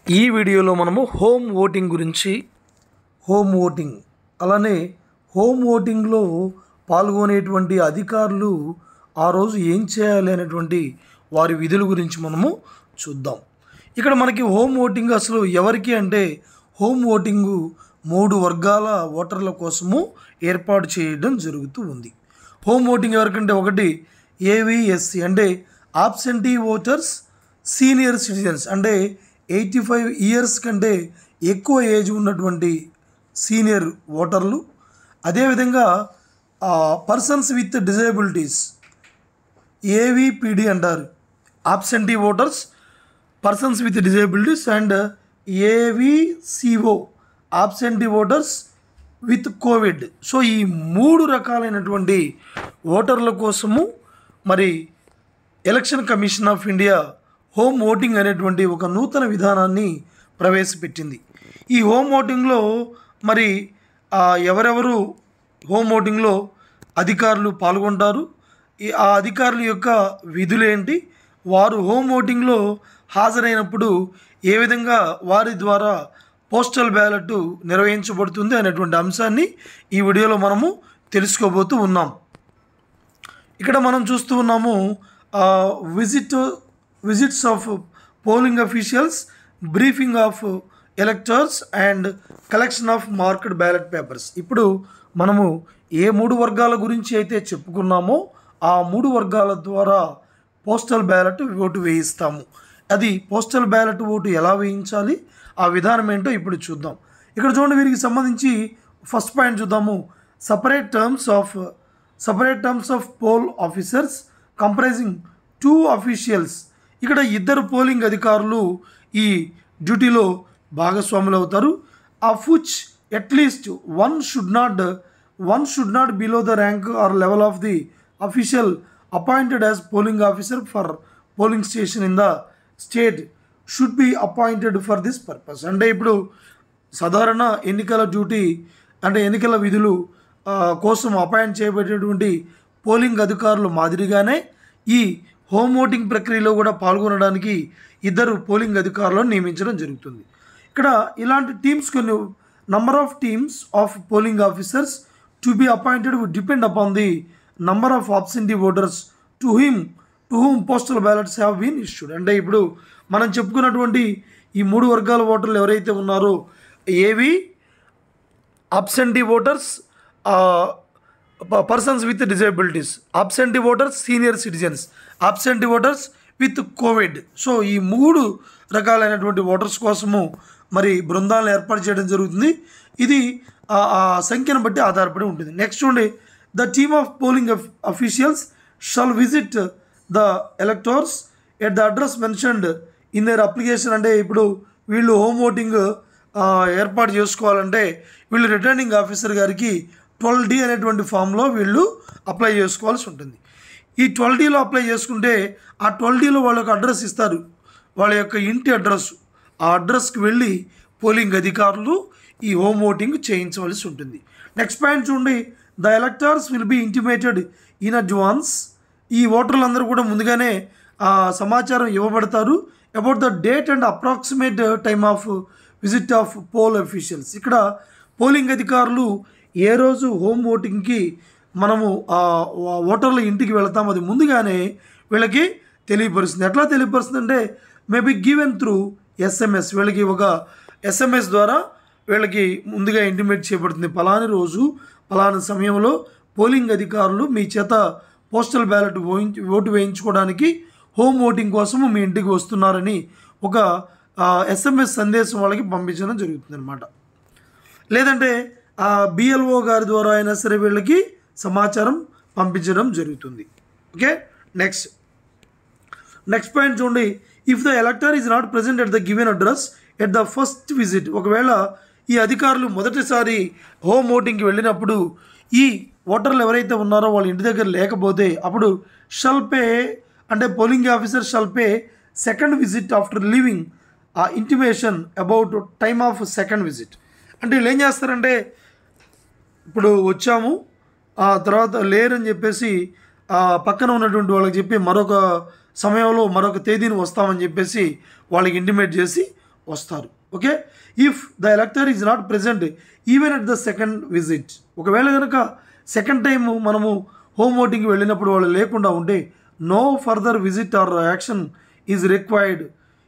ఈ వీడియోలో మనము హోమ్ ఓటింగ్ గురించి అలానే హోమ్ ఓటింగ్లో పాల్గొనేటువంటి అధికారులు ఆ రోజు ఏం చేయాలి అనేటువంటి వారి విధుల గురించి మనము చూద్దాం. ఇక్కడ మనకి హోమ్ ఓటింగ్ అసలు ఎవరికి అంటే హోమ్ ఓటింగు 3 వర్గాల ఓటర్ల కోసము ఏర్పాటు చేయడం జరుగుతూ ఉంది. హోమ్ ఓటింగ్ ఎవరికంటే ఒకటి ఏవిఎస్సి అంటే ఆబ్సెంటీ ఓటర్స్, సీనియర్ సిటిజన్స్ అంటే 85 ఇయర్స్ కంటే ఎక్కువ ఏజ్ ఉన్నటువంటి సీనియర్ ఓటర్లు, అదేవిధంగా పర్సన్స్ విత్ డిజేబిలిటీస్ ఏవిపిడి అంటారు, absentee voters, persons with disabilities and AVCO absentee voters with COVID. So ఈ 3 రకాలైనటువంటి ఓటర్ల కోసము మరి election commission of India home voting అనేటువంటి ఒక నూతన విధానాన్ని ప్రవేశపెట్టింది. ఈ హోమ్ ఓటింగ్లో మరి ఎవరెవరు హోమ్ ఓటింగ్లో అధికారులు పాల్గొంటారు, ఆ అధికారుల యొక్క విధులేంటి, వారు హోమ్ ఓటింగ్లో హాజరైనప్పుడు ఏ విధంగా వారి ద్వారా పోస్టల్ బ్యాలెట్ నిర్వహించబడుతుంది అనేటువంటి అంశాన్ని ఈ వీడియోలో మనము తెలుసుకోబోతూ ఉన్నాం. ఇక్కడ మనం చూస్తూ ఉన్నాము visits of polling officials, briefing of electors and collection of marked ballot papers. ఇప్పుడు మనము ఏ 3 వర్గాల గురించి అయితే చెప్పుకున్నామో ఆ 3 వర్గాల ద్వారా పోస్టల్ బ్యాలెట్ ఓటు వేయిస్తాము. అది పోస్టల్ బ్యాలెట్ ఓటు ఎలా వేయించాలి, ఆ విధానం ఏంటో ఇప్పుడు చూద్దాం. ఇక్కడ చూడండి, వీరికి సంబంధించి ఫస్ట్ పాయింట్ చూద్దాము. Separate terms of poll officers comprising 2 officials. ఇక్కడ 2 పోలింగ్ అధికారులు ఈ డ్యూటీలో భాగస్వాములు అవుతారు. Of which at least one should not below the rank are level of the official appointed as polling officer for polling station in the state should be appointed for this purpose. అంటే ఇప్పుడు సాధారణ ఎన్నికల duty అంటే ఎన్నికల విధులు కోసం appoint చేయబడేటువంటి polling అధికారులు మాదిరిగానే ఈ హోమ్ ఓటింగ్ ప్రక్రియలో కూడా పాల్గొనడానికి 2 పోలింగ్ అధికారులను నియమించడం జరుగుతుంది. ఇక్కడ ఇలాంటి టీమ్స్ కొన్ని number of teams of polling officers to be appointed would depend upon the number of absentee voters to whom postal ballots have been issued. అంటే ఇప్పుడు మనం చెప్పుకున్నటువంటి ఈ 3 వర్గాల ఓటర్లు ఎవరైతే ఉన్నారో ఏవి absentee voters, persons with disabilities, absentee voters, senior citizens, absentee voters with COVID. So ఈ 3 రకాలైనటువంటి ఓటర్స్ కోసము మరి బృందాలను ఏర్పాటు చేయడం జరుగుతుంది. ఇది ఆ సంఖ్యను బట్టి ఆధారపడి ఉంటుంది. నెక్స్ట్ చూడండి, the team of polling officials shall visit the electors at the address mentioned in their application. అంటే ఇప్పుడు వీళ్ళు హోమ్ ఓటింగ్ ఏర్పాటు చేసుకోవాలంటే వీళ్ళు రిటర్నింగ్ ఆఫీసర్ గారికి 12D అనేటువంటి ఫామ్లో వీళ్ళు అప్లై చేసుకోవాల్సి ఉంటుంది. ఈ 12Dలో అప్లై చేసుకుంటే ఆ 12Dలో వాళ్ళకి అడ్రస్ ఇస్తారు, వాళ్ళ యొక్క ఇంటి అడ్రస్. ఆ అడ్రస్కి వెళ్ళి పోలింగ్ అధికారులు ఈ హోమ్ ఓటింగ్ చేయించవలసి ఉంటుంది. నెక్స్ట్ పాయింట్ చూడండి, the electors will be intimated in advance. ఈ ఓటర్లందరూ కూడా ముందుగానే సమాచారం ఇవ్వబడతారు about the date and approximate time of visit of poll officials. ఇక్కడ పోలింగ్ అధికారులు ఏ రోజు హోమ్ ఓటింగ్కి మనము ఓటర్ల ఇంటికి వెళతాం అది ముందుగానే వీళ్ళకి తెలియపరుస్తుంది. ఎట్లా తెలియపరుస్తుంది అంటే మేబీ గివెన్ త్రూ SMS. వీళ్ళకి ఒక SMS ద్వారా వీళ్ళకి ముందుగా ఇంటిమేట్ చేయబడుతుంది, పలాని రోజు పలానా సమయంలో పోలింగ్ అధికారులు మీ చేత పోస్టల్ బ్యాలెట్ ఓటు వేయించుకోవడానికి హోమ్ ఓటింగ్ కోసము మీ ఇంటికి వస్తున్నారని ఒక SMS సందేశం వాళ్ళకి పంపించడం జరుగుతుంది అన్నమాట. లేదంటే BLO గారి ద్వారా అయినా సరే వీళ్ళకి సమాచారం పంపించడం జరుగుతుంది. ఓకే, నెక్స్ట్ పాయింట్ చూడండి, if the elector is not present at the given address at the first visit. ఒకవేళ ఈ అధికారులు మొదటిసారి హోమ్ ఓటింగ్కి వెళ్ళినప్పుడు ఈ ఓటర్లు ఎవరైతే ఉన్నారో వాళ్ళ ఇంటి దగ్గర లేకపోతే అప్పుడు షల్ పే అంటే polling officer shall pay second visit after leaving intimation about time of second visit. అంటే వీళ్ళు ఏం చేస్తారంటే ఇప్పుడు వచ్చాము తర్వాత లేరని చెప్పేసి పక్కన ఉన్నటువంటి వాళ్ళకి చెప్పి మరొక సమయంలో మరొక తేదీని వస్తామని చెప్పేసి వాళ్ళకి ఇంటిమేట్ చేసి వస్తారు. Okay, if the elector is not present even at the second visit, ఒకవేళ కనుక సెకండ్ టైం మనము హోమ్ ఓటింగ్కి వెళ్ళినప్పుడు వాళ్ళు లేకుండా ఉంటే no further visit or action is required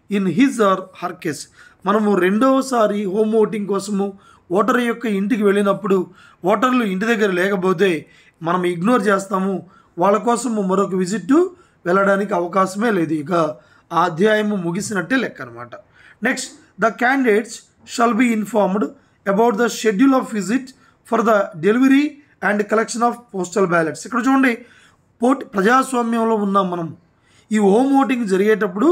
in his or her case. మనము రెండవసారి హోమ్ ఓటింగ్ కోసము ఓటర్ యొక్క ఇంటికి వెళ్ళినప్పుడు ఓటర్లు ఇంటి దగ్గర లేకపోతే మనం ఇగ్నోర్ చేస్తాము, వాళ్ళ కోసము మరొక విజిట్ వెళ్ళడానికి అవకాశమే లేదు. ఇక ఆ అధ్యాయము ముగిసినట్టే లెక్క అనమాట. Next, the candidates shall be informed about the schedule of visit for the delivery and collection of postal ballots. ఇక్కడ చూడండి, ప్రజాస్వామ్యంలో ఉన్నాం మనం. ఈ హోమ్ ఓటింగ్ జరిగేటప్పుడు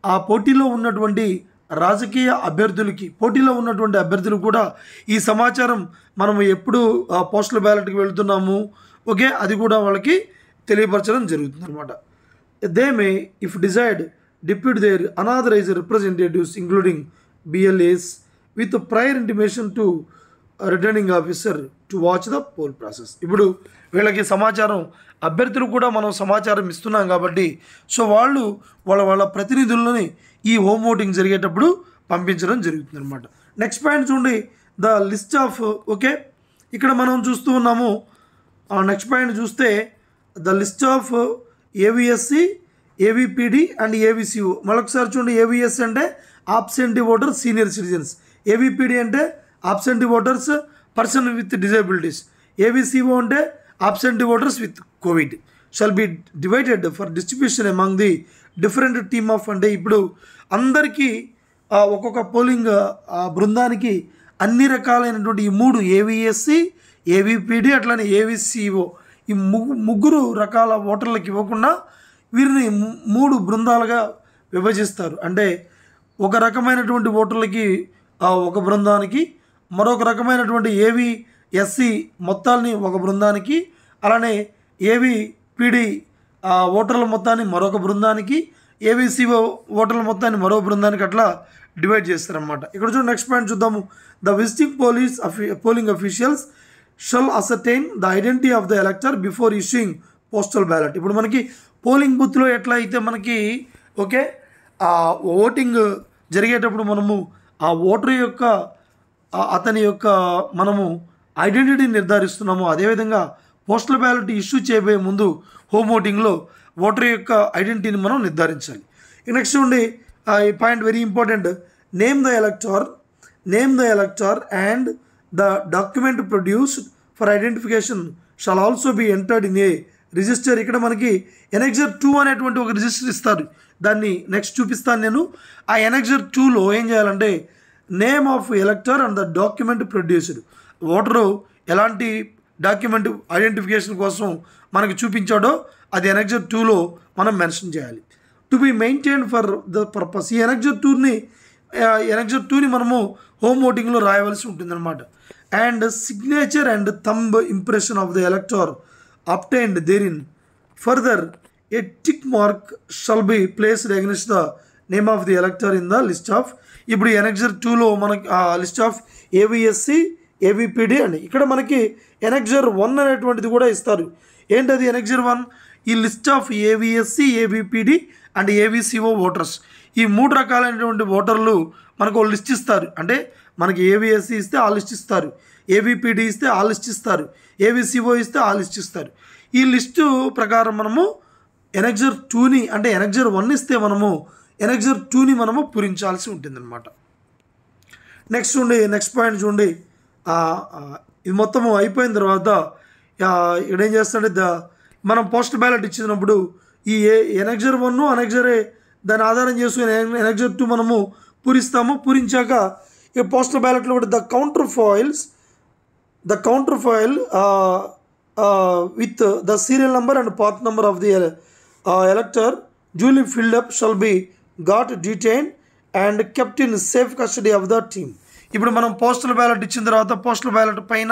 ఆ పోటీలో ఉన్నటువంటి రాజకీయ అభ్యర్థులకి, పోటీలో ఉన్నటువంటి అభ్యర్థులు కూడా ఈ సమాచారం మనం ఎప్పుడు పోస్టల్ బ్యాలెట్కి వెళ్తున్నాము, ఓకే, అది కూడా వాళ్ళకి తెలియపరచడం జరుగుతుంది అనమాట. They may if desired depute their authorised representatives including BLAs with prior intimation to returning officer to watch the poll process. ఇప్పుడు వీళ్ళకి సమాచారం, అభ్యర్థులు కూడా మనం సమాచారం ఇస్తున్నాం కాబట్టి సో వాళ్ళు వాళ్ళ ప్రతినిధులని ఈ హోమ్ ఓటింగ్ జరిగేటప్పుడు పంపించడం జరుగుతుంది అనమాట. నెక్స్ట్ పాయింట్ చూడండి, ద లిస్ట్ ఆఫ్, ఓకే, ఇక్కడ మనం చూస్తూ ఉన్నాము. నెక్స్ట్ పాయింట్ చూస్తే the list of AVSC, AVPD and AVCO. మరొకసారి చూడండి, ఏవిఎస్సి అంటే absentee voter senior citizens, AVPD అంటే absentee voters person with disabilities, AVCO అంటే absentee voters with COVID shall be divided for distribution among the different team of. అంటే ఇప్పుడు అందరికీ ఒక్కొక్క polling బృందానికి అన్ని రకాలైనటువంటి ఈ 3 ఏవిఎస్సి, ఏవిపిడి అట్లానే ఏవిసిఓ ఈ ముగ్గురు రకాల ఓటర్లకు ఇవ్వకుండా వీరిని 3 బృందాలుగా విభజిస్తారు. అంటే ఒక రకమైనటువంటి ఓటర్లకి ఒక బృందానికి, మరొక రకమైనటువంటి ఏవిఎస్సి మొత్తాన్ని ఒక బృందానికి, అలానే ఏవిపిడి ఓటర్ల మొత్తాన్ని మరొక బృందానికి, ఏవిసిఓ ఓటర్ల మొత్తాన్ని మరో బృందానికి అట్లా డివైడ్ చేస్తారనమాట. ఇక్కడ చూడండి, నెక్స్ట్ పాయింట్ చూద్దాము. The visiting polling officials shall ascertain the identity of the ఎలక్టర్ before issuing postal ballot. ఇప్పుడు మనకి పోలింగ్ బూత్లో ఎట్లా అయితే మనకి ఓకే ఓటింగ్ జరిగేటప్పుడు మనము ఆ ఓటర్ యొక్క అతని యొక్క మనము ఐడెంటిటీ నిర్ధారిస్తున్నాము, అదేవిధంగా పోస్టల్ బ్యాలెట్ ఇష్యూ చేయబోయే ముందు హోమ్ ఓటింగ్లో ఓటర్ యొక్క ఐడెంటిటీని మనం నిర్ధారించాలి. నెక్స్ట్ ఉండి ఈ point very important, name the ఎలక్టర్ and the document produced for identification shall also be entered in a register. ఇక్కడ మనకి ఎనెక్సర్ 2 అనేటువంటి ఒక రిజిస్టర్ ఇస్తారు, దాన్ని నెక్స్ట్ చూపిస్తాను నేను. ఆ ఎనెక్సర్ 2లో ఏం చేయాలంటే name of ఎలక్టర్ and the document produced, voter ఎలాంటి డాక్యుమెంట్ ఐడెంటిఫికేషన్ కోసం మనకి చూపించాడో అది ఎనెక్సర్ 2లో మనం మెన్షన్ చేయాలి. To be maintain for the purpose. ఈ ఎనెక్సర్ 2ని మనము హోమ్ ఓటింగ్లో రాయవలసి ఉంటుందన్నమాట. And signature and thumb impression of the ఎలక్టర్ obtained therein. Further, a tick mark shall be placed against the name of the elector in the list of. ఇప్పుడు annexure 2లో మనకి list of AVSC, ఏవిపిడి అని, ఇక్కడ మనకి annexure 1 అనేటువంటిది కూడా ఇస్తారు. ఏంటది ఎనెక్సర్ 1? ఈ list of AVSC, AVPD and ఏవిసిఓ voters, ఈ 3 రకాలైనటువంటి ఓటర్లు మనకు ఒక లిస్ట్ ఇస్తారు. అంటే మనకి ఏవిఎస్సి ఇస్తే ఆ లిస్ట్ ఇస్తారు, ఏవిపిడి ఇస్తే ఆ లిస్ట్ ఇస్తారు, ఏవిసిఓ ఇస్తే ఆ లిస్ట్ ఇస్తారు. ఈ లిస్టు ప్రకారం మనము ఎనెక్సర్ 2ని అంటే ఎనెక్సర్ 1 ఇస్తే మనము ఎనెక్సర్ 2ని మనము పూరించాల్సి ఉంటుందన్నమాట. నెక్స్ట్ పాయింట్ చూడండి, ఇది మొత్తము అయిపోయిన తర్వాత ఇక్కడ ఏం చేస్తాడంటే మనం పోస్ట్ బ్యాలెట్ ఇచ్చినప్పుడు ఈ ఎనెక్సర్ 1 ఎనెక్సర్ దాన్ని ఆధారం చేసుకుని ఎనెక్సర్ 2 మనము పూరిస్తాము. పూరించాక ఈ పోస్టల్ బ్యాలెట్లో కూడా the counter foil with the serial number and path number of the elector duly filled up shall be got detained and kept in safe custody of the team. ఇప్పుడు మనం postal ballot ఇచ్చిన తర్వాత postal ballot పైన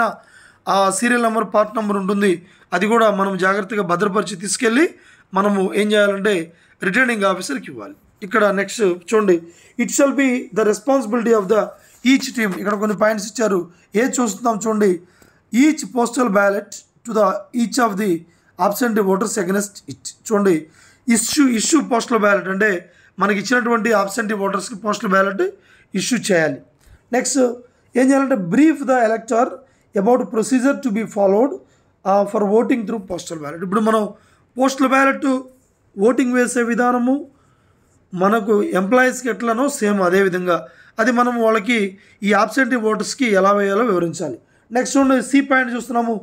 serial number, part number ఉంటుంది, అది కూడా మనం జాగ్రత్తగా భద్రపరిచి తీసుకెళ్ళి మనము ఏం చేయాలంటే రిటర్నింగ్ ఆఫీసర్కి ఇవ్వాలి. ఇక్కడ నెక్స్ట్ చూడండి, it shall be the responsibility of the each team. ఇక్కడ కొన్ని పాయింట్స్ ఇచ్చారు, చూస్తున్నాం చూడండి. Each postal ballot to the each of the absentee voters against it. చూడండి, ఇష్యూ పోస్టల్ బ్యాలెట్ అంటే మనకి ఇచ్చినటువంటి ఆబ్సెంటీ ఓటర్స్కి పోస్టల్ బ్యాలెట్ ఇష్యూ చేయాలి. నెక్స్ట్ ఏం చేయాలంటే brief the ఎలక్టర్ about procedure to be followed for voting through postal ballot. ఇప్పుడు మనం postal ballot voting వేసే విధానము మనకు ఎంప్లాయీస్కి ఎట్లనో సేమ్ అదేవిధంగా అది మనం వాళ్ళకి ఈ ఆబ్సెంటీ ఓటర్స్కి ఎలా వేయాలో వివరించాలి. నెక్స్ట్ చూడండి సి పాయింట్ చూస్తున్నాము.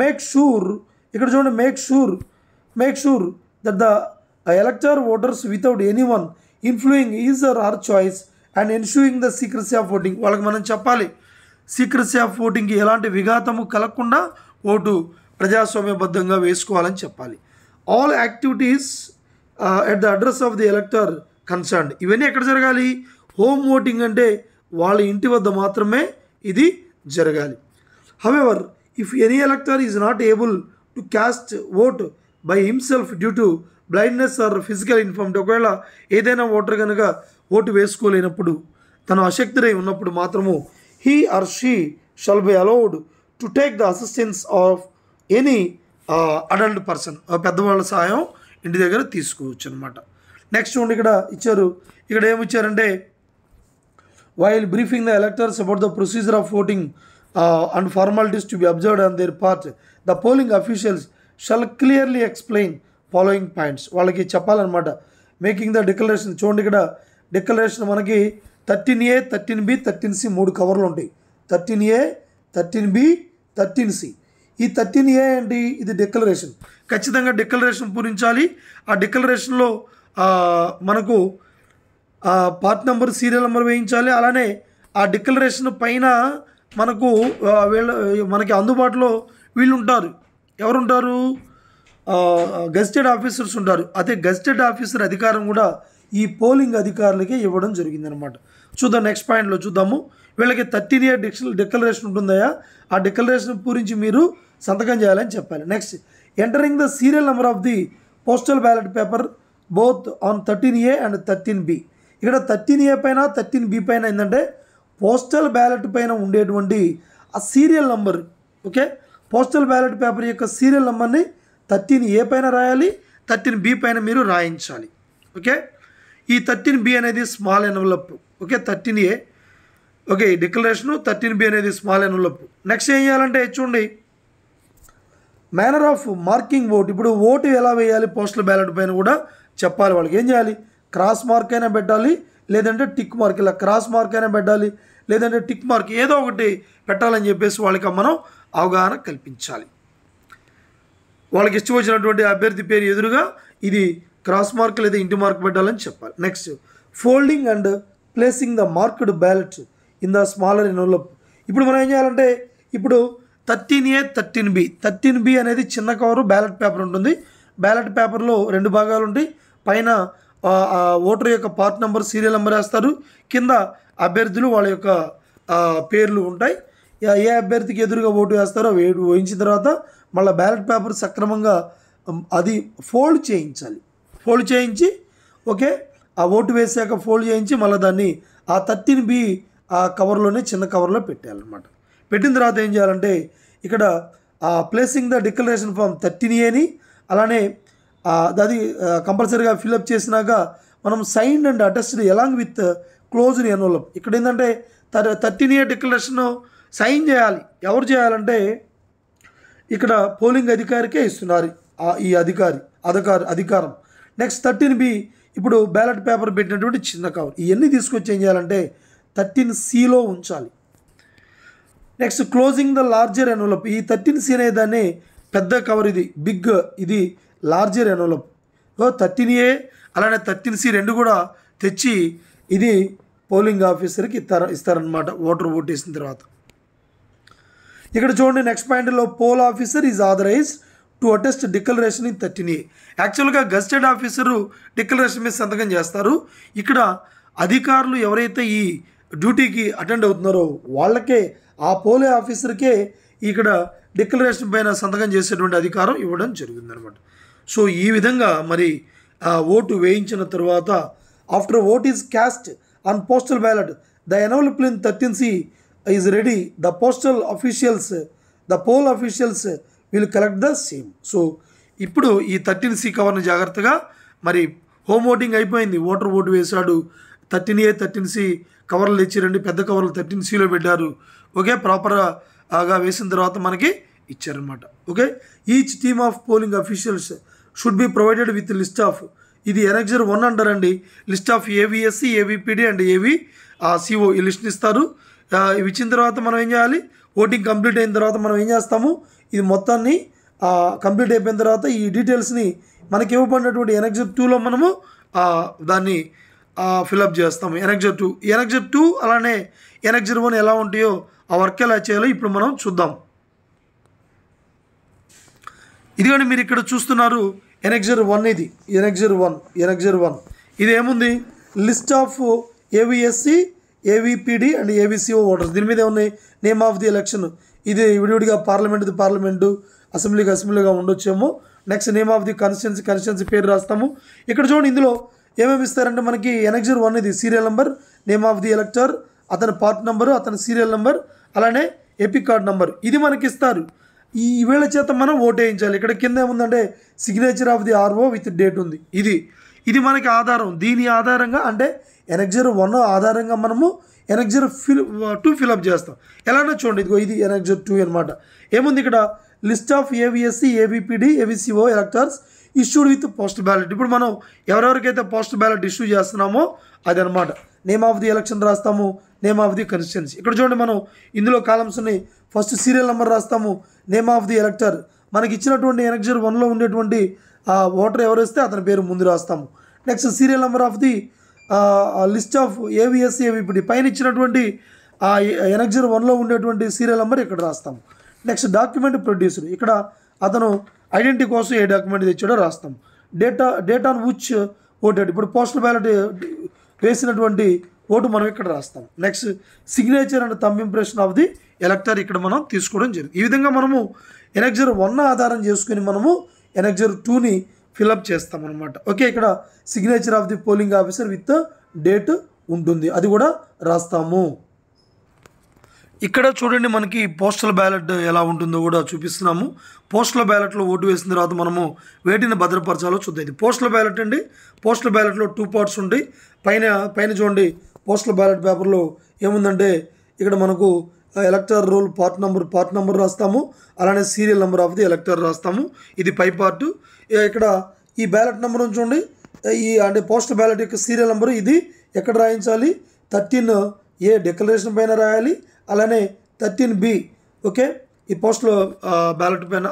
మేక్ షూర్, ఇక్కడ చూడండి make sure that the elector voters without any one influencing his or her choice and ensuring the secrecy of voting. వాళ్ళకి మనం చెప్పాలి సీక్రసీ ఆఫ్ ఓటింగ్కి ఎలాంటి విఘాతము కలగకుండా ఓటు ప్రజాస్వామ్యబద్ధంగా వేసుకోవాలని చెప్పాలి. All activities at the address of the ఎలక్టర్ concerned. ఇవన్నీ ఎక్కడ జరగాలి? హోమ్ ఓటింగ్ అంటే వాళ్ళ ఇంటి వద్ద మాత్రమే ఇది జరగాలి. However if any elector is not able to cast vote by himself due to blindness or physical infirmity, ఒకవేళ ఏదైనా ఓటర్ కనుక ఓటు వేసుకోలేనప్పుడు తను అశక్తుడై ఉన్నప్పుడు మాత్రము he or she shall be allowed to take the assistance of any adult person, పెద్దవాళ్ళ సహాయం ఇంటి దగ్గర తీసుకోవచ్చు అనమాట. నెక్స్ట్ చూడండి ఇక్కడ ఇచ్చారు, ఇక్కడ ఏమిచ్చారంటే while briefing the electors about the procedure of voting and formalities to be observed on their part the polling officials shall clearly explain following points. వాళ్ళకి చెప్పాలన్నమాట. మేకింగ్ ద డిక్లరేషన్ చూడండి, ఇక్కడ డిక్లరేషన్ మనకి 13A 13B 13C 3 కవర్లు ఉంటాయి. 13A 13B 13C. ఈ 13A ఏంటి? ఇది డిక్లరేషన్. ఖచ్చితంగా డిక్లరేషన్ పూరించాలి. ఆ డిక్లరేషన్లో మనకు పార్ట్ నెంబర్ సీరియల్ నెంబర్ వేయించాలి. అలానే ఆ డిక్లరేషన్ పైన మనకు మనకి అందుబాటులో వీళ్ళు ఉంటారు. ఎవరుంటారు? గెజిటెడ్ ఆఫీసర్స్ ఉంటారు. అదే గెజిటెడ్ ఆఫీసర్ అధికారం కూడా ఈ పోలింగ్ అధికారులకి ఇవ్వడం జరిగిందనమాట. చూద్దాం నెక్స్ట్ పాయింట్లో చూద్దాము. వీళ్ళకి 13A డిక్లరేషన్ ఉంటుందయా, ఆ డిక్లరేషన్ పూరించి మీరు సంతకం చేయాలని చెప్పాలి. Next entering the serial number of the postal ballot paper both on 13A and 13B. ఇక్కడ 13A పైన 13B పైన ఏంటంటే పోస్టల్ బ్యాలెట్ పైన ఉండేటువంటి ఆ serial number, okay, postal ballot paper యొక్క సీరియల్ నెంబర్ని 13A పైన రాయాలి, 13B పైన మీరు రాయించాలి. ఓకే, ఈ 13B అనేది small envelope. Okay, 13A okay declaration, 13B అనేది స్మాల్ ఎన్వలప్. నెక్స్ట్ ఏం చేయాలంటే చూడండి మేనర్ ఆఫ్ మార్కింగ్ ఓట్. ఇప్పుడు ఓటు ఎలా వేయాలి పోస్టల్ బ్యాలెట్ పైన కూడా చెప్పాలి. వాళ్ళకి ఏం చేయాలి? క్రాస్ మార్క్ అయినా పెట్టాలి, లేదంటే టిక్ మార్క్. ఇలా క్రాస్ మార్క్ అయినా పెట్టాలి, లేదంటే టిక్ మార్క్, ఏదో ఒకటి పెట్టాలని చెప్పేసి వాళ్ళకి మనం అవగాహన కల్పించాలి. వాళ్ళకి ఇష్టం వచ్చినటువంటి అభ్యర్థి పేరు ఎదురుగా ఇది క్రాస్ మార్క్ లేదా ఇంటి మార్క్ పెట్టాలని చెప్పాలి. Next folding and placing the marked ballot in the smaller envelope. ఇప్పుడు మనం ఏం చేయాలంటే ఇప్పుడు 13A 13B. 13B అనేది చిన్న కవరు బ్యాలెట్ పేపర్ ఉంటుంది. బ్యాలెట్ పేపర్లో 2 భాగాలు ఉంటాయి. పైన ఓటర్ యొక్క పార్ట్ నెంబర్ సీరియల్ నెంబర్ వేస్తారు, కింద అభ్యర్థులు వాళ్ళ యొక్క పేర్లు ఉంటాయి. ఏ అభ్యర్థికి ఎదురుగా ఓటు వేస్తారో వేయించిన తర్వాత మళ్ళీ బ్యాలెట్ పేపర్ సక్రమంగా అది ఫోల్డ్ చేయించాలి. ఫోల్డ్ చేయించి ఓకే ఆ ఓటు వేసాక ఫోల్డ్ చేయించి మళ్ళీ దాన్ని ఆ 13B ఆ కవర్లోనే చిన్న కవర్లో పెట్టాలన్నమాట. పెట్టిన తర్వాత ఏం చేయాలంటే ఇక్కడ ప్లేసింగ్ ద డిక్లరేషన్ ఫామ్ 13Aని అలానే అది కంపల్సరీగా ఫిల్అప్ చేసినాక మనం signed and attested along with closed envelope. ఇక్కడ ఏంటంటే 13A డిక్లరేషన్ సైన్ చేయాలి. ఎవరు చేయాలంటే ఇక్కడ పోలింగ్ అధికారికే ఇస్తున్నారు ఈ అధికారం. నెక్స్ట్ 13B ఇప్పుడు బ్యాలెట్ పేపర్ పెట్టినటువంటి చిన్న కవర్. ఇవన్నీ తీసుకొచ్చి ఏం చేయాలంటే 13Cలో ఉంచాలి. Next closing the larger envelope. ఈ 13C అనే దాన్ని పెద్ద కవర్, ఇది బిగ్, ఇది లార్జర్ ఎన్వలప్. 13A అలానే 13C 2 కూడా తెచ్చి ఇది పోలింగ్ ఆఫీసర్కి ఇస్తారనమాట ఓటర్ ఓట్ వేసిన తర్వాత. ఇక్కడ చూడండి నెక్స్ట్ పాయింట్లో poll officer is authorised to attest declaration in 13A. యాక్చువల్గా గెజిటెడ్ ఆఫీసరు డిక్లరేషన్ మీద సంతకం చేస్తారు. ఇక్కడ అధికారులు ఎవరైతే ఈ డ్యూటీకి అటెండ్ అవుతున్నారో వాళ్ళకే, ఆ పోలే ఆఫీసర్కే ఇక్కడ డిక్లరేషన్ పైన సంతకం చేసేటువంటి అధికారం ఇవ్వడం జరిగిందనమాట. సో ఈ విధంగా మరి ఓటు వేయించిన తర్వాత after vote is cast on postal ballot the envelope in 13C is ready. The poll officials will collect the same. So ఇప్పుడు ఈ 13C కవర్ని జాగ్రత్తగా మరి హోమ్ ఓటింగ్ అయిపోయింది, ఓటర్ ఓటు వేశాడు, 13A 13C కవర్లు తెచ్చిరండి, పెద్ద కవర్లు 13Cలో పెట్టారు. ఓకే, ప్రాపర్గా వేసిన తర్వాత మనకి ఇచ్చారనమాట. Okay, each team of polling officials should be provided with list of, ఇది ఎనెక్సర్ 1 అంటారండి, list of AVSC AVPD and AVCO ఈ లిస్ట్ని ఇస్తారు. ఇవి ఇచ్చిన తర్వాత మనం ఏం చేయాలి, ఓటింగ్ కంప్లీట్ అయిన తర్వాత మనం ఏం చేస్తాము, ఇది మొత్తాన్ని కంప్లీట్ అయిపోయిన తర్వాత ఈ డీటెయిల్స్ని మనకి ఇవ్వబడినటువంటి ఎనెక్సర్ 2లో మనము దాన్ని ఫిలప్ చేస్తాము. ఎనెక్సర్ 2 అలానే ఎనెక్సర్ 1 ఎలా ఉంటాయో ఆ వర్క్ ఎలా చేయాలో ఇప్పుడు మనం చూద్దాం. ఇదిగోండి మీరు ఇక్కడ చూస్తున్నారు ఎనెక్సర్ 1, ఇది ఎనెక్సర్ 1 ఇది ఏముంది, list of AVSC AVPD and AVCO voters, దీని మీద ఉన్నాయి నేమ్ ఆఫ్ ది ఎలక్షన్, ఇది విడివిడిగా పార్లమెంటు అసెంబ్లీగా ఉండొచ్చేమో. Next name of the constituency పేరు రాస్తాము. ఇక్కడ చూడండి ఇందులో ఏమేమి ఇస్తారంటే మనకి ఎనెక్సర్ 1 ఇది serial number, name of the ఎలక్టర్, అతని పార్ట్ నెంబరు, అతని సీరియల్ నెంబర్, అలానే ఎపిక్ కార్డ్ నెంబర్, ఇది మనకి ఇస్తారు. ఈ వేళ చేత మనం ఓటు వేయించాలి. ఇక్కడ కింద ఏముందంటే signature of the RO with date ఉంది. ఇది మనకి ఆధారం. దీని ఆధారంగా అంటే ఎనెక్సర్ 1 ఆధారంగా మనము ఎనెక్సర్ 2 ఫిలప్ చేస్తాం. ఎలానో చూడండి, ఇదిగో ఇది ఎనెక్సర్ 2 అనమాట. ఏముంది ఇక్కడ, list of AVSC AVPD AVCO electors issued with post ballot. ఇప్పుడు మనం ఎవరెవరికైతే పోస్ట్ బ్యాలెట్ ఇష్యూ చేస్తున్నామో అది అనమాట. నేమ్ ఆఫ్ ది ఎలక్షన్ రాస్తాము, నేమ్ ఆఫ్ ది కాన్స్టిట్యున్సీ. ఇక్కడ చూడండి మనం ఇందులో కాలమ్స్ ఉన్నాయి. ఫస్ట్ సీరియల్ నెంబర్ రాస్తాము, నేమ్ ఆఫ్ ది ఎలక్టర్, మనకి ఇచ్చినటువంటి ఎనెక్సర్ 1లో ఉండేటువంటి ఓటర్ ఎవరు వస్తే అతని పేరు ముందు రాస్తాము. Next serial number of the list of AVSC AVPD, పైన ఇచ్చినటువంటి ఎనెక్సర్ 1లో ఉండేటువంటి సీరియల్ నెంబర్ ఇక్కడ రాస్తాము. నెక్స్ట్ డాక్యుమెంట్ ప్రొడ్యూసర్, ఇక్కడ అతను ఐడెంటిటీ కోసం ఏ డాక్యుమెంట్ తెచ్చాడో రాస్తాము. డేట్ ఆన్ విచ్ ఓటెడ్, ఇప్పుడు పోస్టల్ బ్యాలెట్ వేసినటువంటి ఓటు మనం ఇక్కడ రాస్తాం. Next signature and thumb impression of the ఎలక్టర్ ఇక్కడ మనం తీసుకోవడం జరిగింది. ఈ విధంగా మనము ఎనెక్సర్ 1 ఆధారం చేసుకుని మనము ఎనెక్సర్ 2ని ఫిలప్ చేస్తాం అనమాట. ఓకే, ఇక్కడ signature of the polling officer with date ఉంటుంది, అది కూడా రాస్తాము. ఇక్కడ చూడండి మనకి పోస్టల్ బ్యాలెట్ ఎలా ఉంటుందో కూడా చూపిస్తున్నాము. పోస్టల్ బ్యాలెట్లో ఓటు వేసిన తర్వాత మనము వేటిని భద్రపరచాలో చూద్దాం. ఇది పోస్టల్ బ్యాలెట్ అండి. పోస్టల్ బ్యాలెట్లో 2 పార్ట్స్ ఉంటాయి. పైన చూడండి పోస్టల్ బ్యాలెట్ పేపర్లో ఏముందంటే ఇక్కడ మనకు ఎలక్టర్ రోల్ పార్ట్ నెంబర్ రాస్తాము, అలానే సీరియల్ నెంబర్ ఆఫ్ ది ఎలక్టర్ రాస్తాము. ఇది పై పార్ట్. ఇక్కడ ఈ బ్యాలెట్ నెంబర్ చూడండి, అంటే పోస్టల్ బ్యాలెట్ యొక్క సీరియల్ నెంబరు, ఇది ఎక్కడ రాయించాలి, 13A డిక్లరేషన్ పైన రాయాలి, అలానే 13B ఓకే ఈ పోస్టల్ బ్యాలెట్ పైన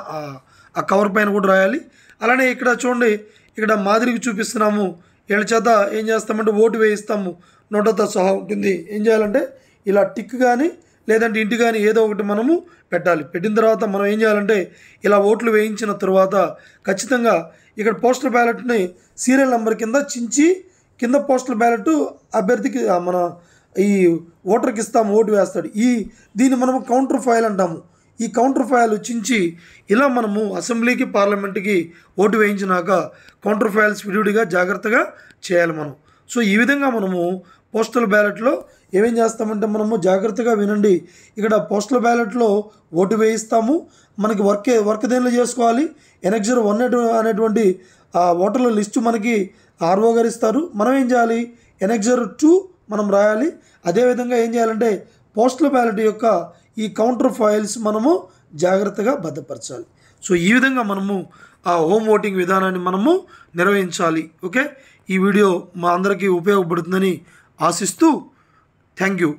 ఆ కవర్ పైన కూడా రాయాలి. అలానే ఇక్కడ చూడండి, ఇక్కడ మాదిరికి చూపిస్తున్నాము. వీళ్ళ చేత ఏం చేస్తామంటే ఓటు వేయిస్తాము, నోటతో సహా ఉంటుంది. ఏం చేయాలంటే ఇలా టిక్ కానీ లేదంటే ఇంటి కానీ ఏదో ఒకటి మనము పెట్టాలి. పెట్టిన తర్వాత మనం ఏం చేయాలంటే ఇలా ఓట్లు వేయించిన తర్వాత ఖచ్చితంగా ఇక్కడ పోస్టల్ బ్యాలెట్ని సీరియల్ నెంబర్ కింద చించి కింద పోస్టల్ బ్యాలెట్ అభ్యర్థికి మన ఈ ఓటర్కి ఇస్తాము, ఓటు వేస్తాడు. దీన్ని మనము కౌంటర్ ఫైల్ అంటాము. ఈ కౌంటర్ ఫైల్ చించి ఇలా మనము అసెంబ్లీకి పార్లమెంట్కి ఓటు వేయించినాక కౌంటర్ ఫైల్స్ విడివిడిగా జాగ్రత్తగా చేయాలి మనం. సో ఈ విధంగా మనము పోస్టల్ బ్యాలెట్లో ఏమేం చేస్తామంటే మనము జాగ్రత్తగా వినండి. ఇక్కడ పోస్టల్ బ్యాలెట్లో ఓటు వేయిస్తాము. మనకి వర్క్ దేనిలో చేసుకోవాలి, ఎనెక్సర్ 1 అనేటువంటి ఓటర్ల లిస్టు మనకి RO గారు ఇస్తారు. మనం ఏం చేయాలి, ఎనెక్సర్ 2 మనం రాయాలి. అదేవిధంగా ఏం చేయాలంటే పోస్టల్ బ్యాలెట్ యొక్క ఈ కౌంటర్ ఫైల్స్ మనము జాగ్రత్తగా భద్రపరచాలి. సో ఈ విధంగా మనము హోమ్ ఓటింగ్ విధానాన్ని మనము నిర్వహించాలి. ఓకే, ఈ వీడియో మా అందరికీ ఉపయోగపడుతుందని ఆశిస్తూ థ్యాంక్ యూ.